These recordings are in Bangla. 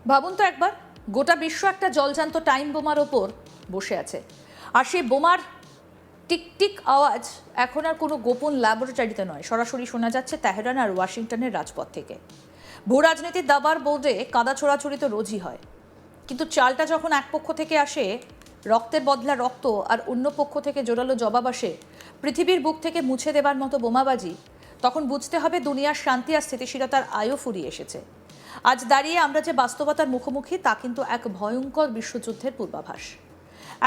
ভাবুন তো একবার, গোটা বিশ্ব একটা জলজান্ত টাইম বোমার ওপর বসে আছে, আর সেই বোমার টিকটিক আওয়াজ এখন আর কোনো গোপন ল্যাবরেটরিতে নয়, সরাসরি শোনা যাচ্ছে তেহরান আর ওয়াশিংটনের রাজপথ থেকে। ভূ রাজনীতির দাবার বোর্ডে কাদা ছোড়াছড়ি তো রোজই হয়, কিন্তু চালটা যখন এক পক্ষ থেকে আসে রক্তের বদলা রক্ত, আর অন্য পক্ষ থেকে জোরালো জবাব আসে পৃথিবীর বুক থেকে মুছে দেবার মতো বোমাবাজি, তখন বুঝতে হবে দুনিয়ার শান্তি আর স্থিতিশীলতার আয়ও ফুরিয়ে এসেছে। আজ দাঁড়িয়ে আমরা যে বাস্তবতার মুখোমুখি তা কিন্তু এক ভয়ঙ্কর বিশ্বযুদ্ধের পূর্বাভাস।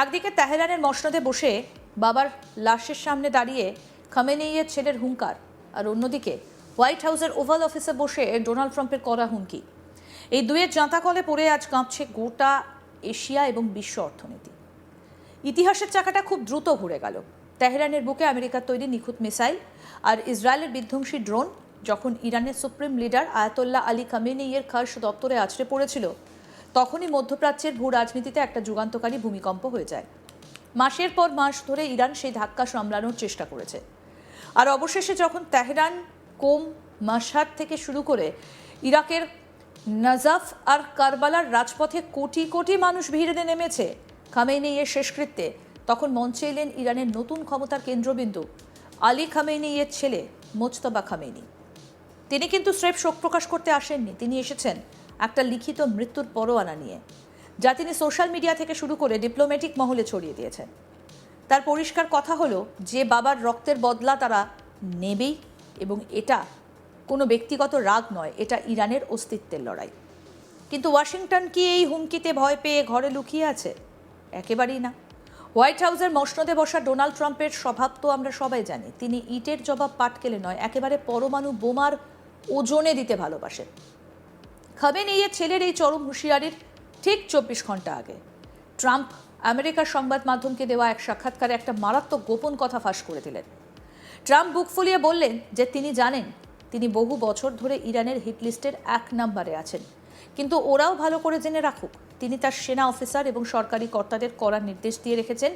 একদিকে তেহরানের মসনদে বসে বাবার লাশের সামনে দাঁড়িয়ে খামেনেইয়ের ছেলের হুঙ্কার, আর অন্যদিকে হোয়াইট হাউসের ওভাল অফিসে বসে ডোনাল্ড ট্রাম্পের কড়া হুমকি। এই দুয়ের জাঁতাকলে পড়ে আজ কাঁপছে গোটা এশিয়া এবং বিশ্ব অর্থনীতি। ইতিহাসের চাকাটা খুব দ্রুত ঘুরে গেল। তেহরানের বুকে আমেরিকার তৈরি নিখুঁত মিসাইল আর ইসরায়েলের বিধ্বংসী ড্রোন যখন ইরানের সুপ্রিম লিডার আয়াতোল্লাহ আলী খামেনেইয়ের খাস দপ্তরে আছড়ে পড়েছিল, তখনই মধ্যপ্রাচ্যের ভূ রাজনীতিতে একটা যুগান্তকারী ভূমিকম্প হয়ে যায়। মাসের পর মাস ধরে ইরান সেই ধাক্কা সামলানোর চেষ্টা করেছে, আর অবশেষে যখন তেহরান, কোম, মাশহাদ থেকে শুরু করে ইরাকের নাজাফ আর কারবালার রাজপথে কোটি কোটি মানুষ ভিড়ে নেমেছে খামেনেইয়ের শেষকৃত্যে, তখন মঞ্চে এলেন ইরানের নতুন ক্ষমতার কেন্দ্রবিন্দু আলী খামেনেইয়ের ছেলে মোজতবা খামেনি। তিনি কিন্তু স্রেফ শোক প্রকাশ করতে আসেননি, তিনি এসেছেন একটা লিখিত মৃত্যুর পরোয়ানা নিয়ে, যা তিনি সোশ্যাল মিডিয়া থেকে শুরু করে ডিপ্লোম্যাটিক মহলে ছড়িয়ে দিয়েছেন। তার পরিষ্কার কথা হলো যে বাবার রক্তের বদলা তারা নেবেই, এবং এটা কোনো ব্যক্তিগত রাগ নয়, এটা ইরানের অস্তিত্বের লড়াই। কিন্তু ওয়াশিংটন কি এই হুমকিতে ভয় পেয়ে ঘরে লুকিয়ে আছে? একেবারেই না। হোয়াইট হাউসের মসনদে বসা ডোনাল্ড ট্রাম্পের স্বভাব তো আমরা সবাই জানি, তিনি ইটের জবাব পাটকেলে নয়, একেবারে পরমাণু বোমার ওজনে দিতে ভালোবাসেন। খামেনেইয়ের ছেলের এই চরম হুঁশিয়ারির ঠিক 24 ঘন্টা আগে ট্রাম্প আমেরিকার সংবাদ মাধ্যমকে দেওয়া এক সাক্ষাৎকারে একটা মারাত্মক গোপন কথা ফাঁস করে দিলেন। ট্রাম্প বুক ফুলিয়ে বললেন যে তিনি জানেন তিনি বহু বছর ধরে ইরানের হিট লিস্টের 1 নম্বরে আছেন, কিন্তু ওরাও ভালো করে জেনে রাখুক তিনি তার সেনা অফিসার এবং সরকারি কর্তাদের করার নির্দেশ দিয়ে রেখেছেন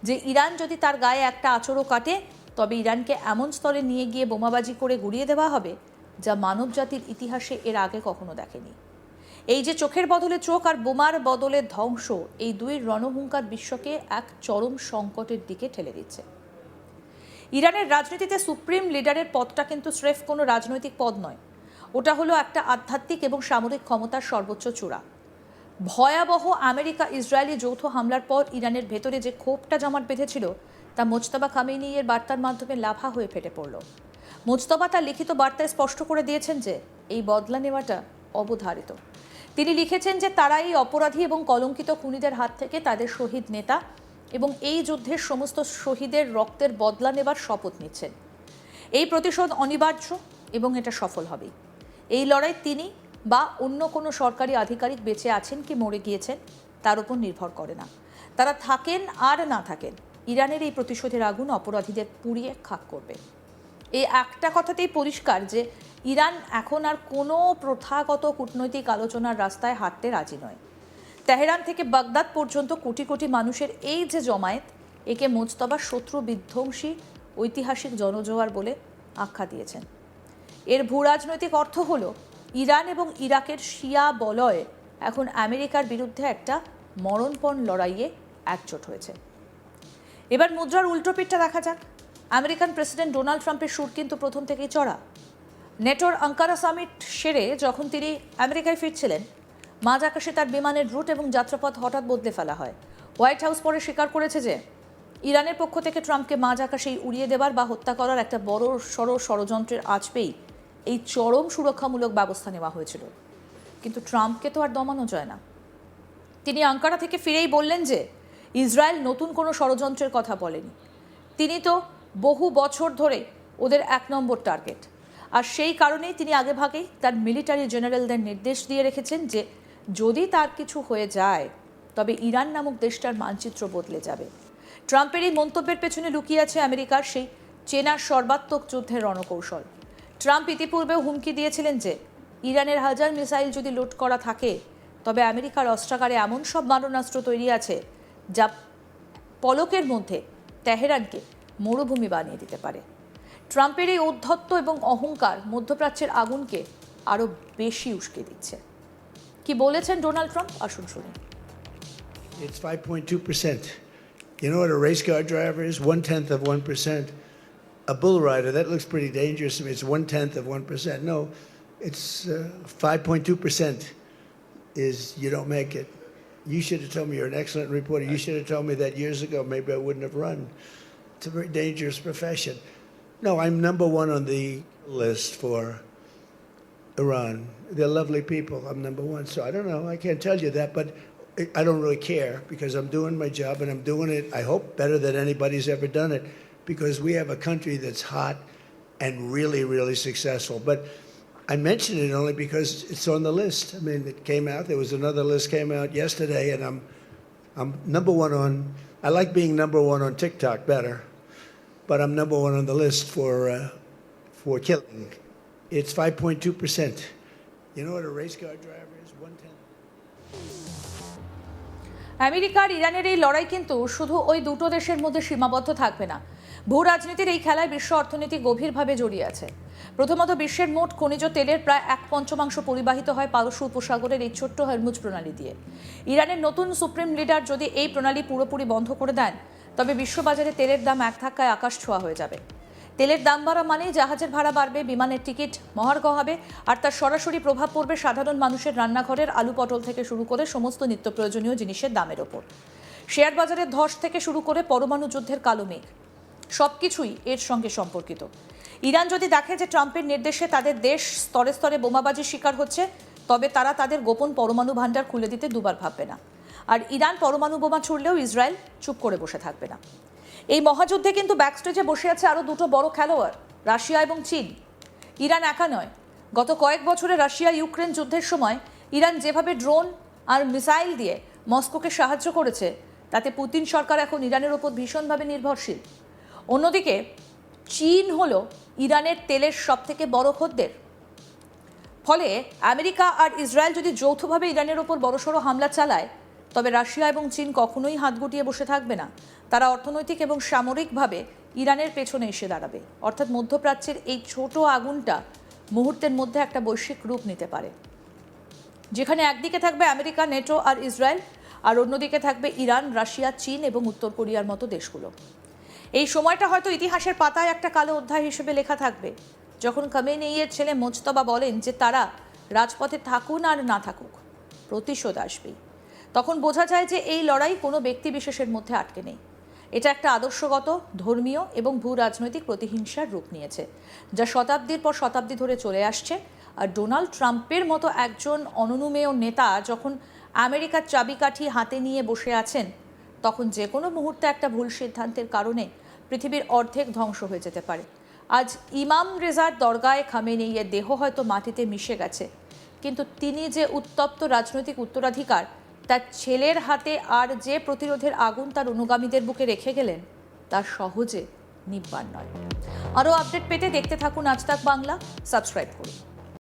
যে ইরান যদি তার গায়ে একটা আঁচড়ও কাটে, তবে ইরানকে এমন স্তরে নিয়ে গিয়ে বোমাবাজি করে গুড়িয়ে দেওয়া হবে যা মানব জাতির ইতিহাসে এর আগে কখনো দেখেনি। এই যে চোখের বদলে চোখ আর বোমার বদলে ধ্বংস, এই দুই রণহুঙ্কার বিশ্বকে এক চরম সংকটের দিকে ঠেলে দিচ্ছে। ইরানের রাজনীতিতে সুপ্রিম লিডারের পদটা কিন্তু স্রেফ কোনো রাজনৈতিক পদ নয়, ওটা হলো একটা আধ্যাত্মিক এবং সামরিক ক্ষমতার সর্বোচ্চ চূড়া। ভয়াবহ আমেরিকা ইসরায়েলি যৌথ হামলার পর ইরানের ভেতরে যে ক্ষোভটা জমাট বেঁধেছিল তা মোজতবা খামেনেইয়ের বার্তার মাধ্যমে লাভা হয়ে ফেটে পড়ল। মোজতবা তার লিখিত বার্তায় স্পষ্ট করে দিয়েছেন যে এই বদলা নেওয়াটা অবধারিত। তিনি লিখেছেন যে তারা এই অপরাধী এবং কলঙ্কিত খুনিদের হাত থেকে তাদের শহীদ নেতা এবং এই যুদ্ধের সমস্ত শহীদের রক্তের বদলা নেবার শপথ নিচ্ছেন। এই প্রতিশোধ অনিবার্য এবং এটা সফল হবে। এই লড়াই তিনি বা অন্য কোনো সরকারি আধিকারিক বেঁচে আছেন কি মরে গিয়েছেন তার উপর নির্ভর করে না। তারা থাকেন আর না থাকেন, ইরানের এই প্রতিশোধের আগুন অপরাধীদের পুড়িয়ে খাক করবে। এই একটা কথাতেই পরিষ্কার যে ইরান এখন আর কোনো প্রথাগত কূটনৈতিক আলোচনার রাস্তায় হাঁটতে রাজি নয়। তেহরান থেকে বাগদাদ পর্যন্ত কোটি কোটি মানুষের এই যে জমায়েত, একে মোজতবা শত্রু বিধ্বংসী ঐতিহাসিক জনজোয়ার বলে আখ্যা দিয়েছেন। এর ভূ রাজনৈতিক অর্থ হলো ইরান এবং ইরাকের শিয়া বলয় এখন আমেরিকার বিরুদ্ধে একটা মরণপণ লড়াইয়ে একজোট হয়েছে। এবার মুদ্রার উল্টো পিঠটা দেখা যাক। আমেরিকান প্রেসিডেন্ট ডোনাল্ড ট্রাম্পের সুর কিন্তু প্রথম থেকেই চড়া। নেটোর আঙ্কারা সামিট সেরে যখন তিনি আমেরিকায় ফিরছিলেন, মাঝ আকাশে তার বিমানের রুট এবং যাত্রাপথ হঠাৎ বদলে ফেলা হয়। হোয়াইট হাউস পরে স্বীকার করেছে যে ইরানের পক্ষ থেকে ট্রাম্পকে মাঝ আকাশেই উড়িয়ে দেবার বা হত্যা করার একটা বড় সড় ষড়যন্ত্রের আঁচ পেয়েই এই চরম সুরক্ষামূলক ব্যবস্থা নেওয়া হয়েছিল। কিন্তু ট্রাম্পকে তো আর দমানো যায় না। তিনি আঙ্কারা থেকে ফিরেই বললেন যে ইসরায়েল নতুন কোনো ষড়যন্ত্রের কথা বলেনি, তিনি তো বহু বছর ধরে ওদের 1 নম্বর টার্গেট। আর সেই কারণেই তিনি আগেভাগেই তার মিলিটারি জেনারেলদের নির্দেশ দিয়ে রেখেছেন যে যদি তার কিছু হয়ে যায় তবে ইরান নামক দেশটার মানচিত্র বদলে যাবে। ট্রাম্পের এই মন্তব্যের পেছনে লুকিয়ে আছে আমেরিকার সেই চেনা সর্বাত্মক যুদ্ধের রণকৌশল। ট্রাম্প ইতিপূর্বেও হুমকি দিয়েছিলেন যে ইরানের 1000 মিসাইল যদি লোড করা থাকে তবে আমেরিকার অস্ত্রাগারে এমন সব মারণাস্ত্র তৈরি আছে যা পলকের মধ্যে তেহরানকে মরুভূমি বানিয়ে দিতে পারে। ট্রাম্পের এই ঔদ্ধত্য এবং অহংকার মধ্যপ্রাচ্যের আগুনকে আরও বেশি উস্কে দিচ্ছে। কি বলেছেন ডোনাল্ড ট্রাম্প, আসুন শুনি। It's 5.2%. You know what a race car driver is? 1/10 of 1%. A bull rider, that looks pretty dangerous to me. It's 1/10 of 1%. No, it's 5.2% is you don't make it. You should have told me you're an excellent reporter. You should have told me that years ago. Maybe I wouldn't have run. It's a very dangerous profession. No, I'm number one on the list for Iran. They're lovely people. I'm number one. So I don't know. I can't tell you that, but I don't really care because I'm doing my job and I'm doing it, I hope, better than anybody's ever done it because we have a country that's hot and really, really successful. But I mention it only because it's on the list. I mean, it came out. There was another list came out yesterday, and I'm number one on. I like being number one on TikTok better, but I'm number one on the list for killing. It's 5.2%. You know what a race car driver is? 1/10. আমেরিকার ইরানের এই লড়াই কিন্তু শুধু ওই দুটো দেশের মধ্যে সীমাবদ্ধ থাকবে না। ভূ রাজনীতির এই খেলায় বিশ্ব অর্থনীতি গভীরভাবে জড়িয়ে আছে। প্রথমত, বিশ্বের মোট খনিজ তেলের প্রায় 1/5 পরিবাহিত হয় পারস্য উপসাগরের এই ছোট্ট হরমুজ প্রণালী দিয়ে। ইরানের নতুন সুপ্রিম লিডার যদি এই প্রণালী পুরোপুরি বন্ধ করে দেন, তবে বিশ্ববাজারে তেলের দাম এক ধাক্কায় আকাশ ছোঁয়া হয়ে যাবে। তেলের দাম বাড়া মানেই জাহাজের ভাড়া বাড়বে, বিমানের টিকিট মহার্ঘ হবে, আর তার সরাসরি প্রভাব পড়বে সাধারণ মানুষের রান্নাঘরের আলু পটল থেকে শুরু করে সমস্ত নিত্য প্রয়োজনীয় জিনিসের দামের ওপর। শেয়ার বাজারের ধস থেকে শুরু করে পরমাণু যুদ্ধের কালো মেঘ সবকিছুই এর সঙ্গে সম্পর্কিত। ইরান যদি দেখে যে ট্রাম্পের নির্দেশে তাদের দেশ স্তরে স্তরে বোমাবাজির শিকার হচ্ছে, তবে তারা তাদের গোপন পরমাণু ভান্ডার খুলে দিতে দুবার ভাববে না। আর ইরান পরমাণু বোমা ছুড়লেও ইসরায়েল চুপ করে বসে থাকবে না। এই মহাযুদ্ধে কিন্তু ব্যাকস্টেজে বসে আছে আরও দুটো বড় খেলোয়াড়, রাশিয়া এবং চীন। ইরান একা নয়। গত কয়েক বছরে রাশিয়া ইউক্রেন যুদ্ধের সময় ইরান যেভাবে ড্রোন আর মিসাইল দিয়ে মস্কোকে সাহায্য করেছে, তাতে পুতিন সরকার এখন ইরানের ওপর ভীষণভাবে নির্ভরশীল। অন্যদিকে চীন হলো ইরানের তেলের সবথেকে বড় খদ্দের। ফলে আমেরিকা আর ইসরায়েল যদি যৌথভাবে ইরানের ওপর বড়সড় হামলা চালায়, তবে রাশিয়া এবং চীন কখনোই হাত গুটিয়ে বসে থাকবে না। তারা অর্থনৈতিক এবং সামরিকভাবে ইরানের পেছনে এসে দাঁড়াবে। অর্থাৎ মধ্যপ্রাচ্যের এই ছোট আগুনটা মুহূর্তের মধ্যে একটা বৈশ্বিক রূপ নিতে পারে, যেখানে একদিকে থাকবে আমেরিকা, নেটো আর ইসরায়েল, আর অন্যদিকে থাকবে ইরান, রাশিয়া, চীন এবং উত্তর কোরিয়ার মতো দেশগুলো। এই সময়টা হয়তো ইতিহাসের পাতায় একটা কালো অধ্যায় হিসেবে লেখা থাকবে, যখন খামেনেইয়ের ছেলে মোজতবা বলেন যে তারা রাজপথে থাকুন আর না থাকুক, প্রতিশোধ আসবেই। তখন বোঝা যায় যে এই লড়াই কোনো ব্যক্তি বিশেষের মধ্যে আটকে নেই। এটা একটা আদর্শগত, ধর্মীয় এবং ভূ রাজনৈতিক প্রতিহিংসার রূপ নিয়েছে, যা শতাব্দীর পর শতাব্দী ধরে চলে আসছে। আর ডোনাল্ড ট্রাম্পের মতো একজন অননুমেয় নেতা যখন আমেরিকার চাবিকাঠি হাতে নিয়ে বসে আছেন, তখন যে কোনো মুহূর্তে একটা ভুল সিদ্ধান্তের কারণে পৃথিবীর অর্ধেক ধ্বংস হয়ে যেতে পারে। আজ ইমাম রেজার দরগায় খামেনেইয়ের দেহ হয়তো মাটিতে মিশে গেছে, কিন্তু তিনি যে উত্তপ্ত রাজনৈতিক উত্তরাধিকার তার ছেলের হাতে আর যে প্রতিরোধের আগুন তার অনুগামীদের বুকে রেখে গেলেন, তা সহজে নির্বাণ নয়। আরও আপডেট পেতে দেখতে থাকুন আজ তাক বাংলা, সাবস্ক্রাইব করুন।